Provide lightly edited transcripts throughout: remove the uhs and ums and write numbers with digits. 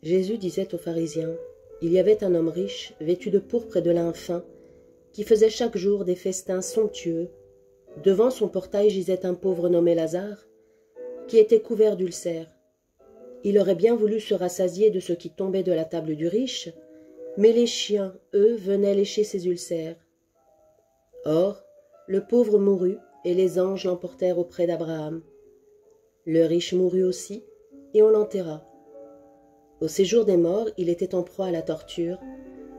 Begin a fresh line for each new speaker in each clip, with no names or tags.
Jésus disait aux pharisiens: il y avait un homme riche, vêtu de pourpre et de lin fin, qui faisait chaque jour des festins somptueux. Devant son portail gisait un pauvre nommé Lazare, qui était couvert d'ulcères. Il aurait bien voulu se rassasier de ce qui tombait de la table du riche, mais les chiens, eux, venaient lécher ses ulcères. Or, le pauvre mourut, et les anges l'emportèrent auprès d'Abraham. Le riche mourut aussi, et on l'enterra. Au séjour des morts, il était en proie à la torture.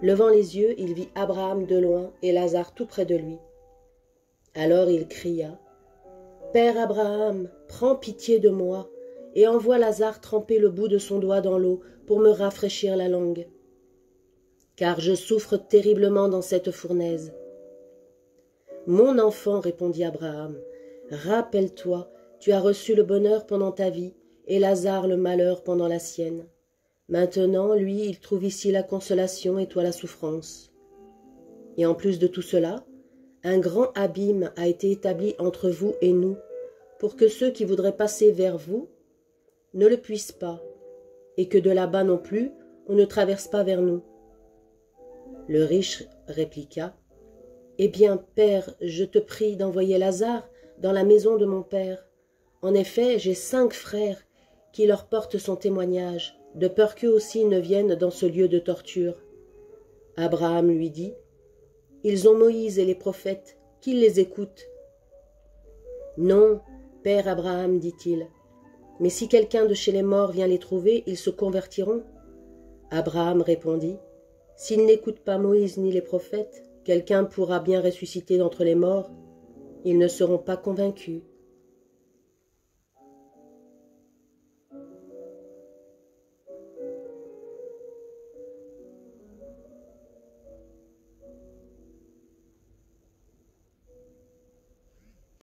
Levant les yeux, il vit Abraham de loin et Lazare tout près de lui. Alors il cria: « Père Abraham, prends pitié de moi, et envoie Lazare tremper le bout de son doigt dans l'eau pour me rafraîchir la langue. Car je souffre terriblement dans cette fournaise. » « Mon enfant, répondit Abraham, rappelle-toi, tu as reçu le bonheur pendant ta vie, et Lazare le malheur pendant la sienne. Maintenant, lui, il trouve ici la consolation et toi la souffrance. Et en plus de tout cela, un grand abîme a été établi entre vous et nous, pour que ceux qui voudraient passer vers vous ne le puissent pas, et que de là-bas non plus, on ne traverse pas vers nous. » Le riche répliqua: « Eh bien, père, je te prie d'envoyer Lazare dans la maison de mon père. En effet, j'ai 5 frères qui leur portent son témoignage, de peur qu'eux aussi ne viennent dans ce lieu de torture. » Abraham lui dit: « Ils ont Moïse et les prophètes, qu'ils les écoutent. » « Non, père Abraham, dit-il, mais si quelqu'un de chez les morts vient les trouver, ils se convertiront. » Abraham répondit: « S'ils n'écoutent pas Moïse ni les prophètes, quelqu'un pourra bien ressusciter d'entre les morts. Ils ne seront pas convaincus. »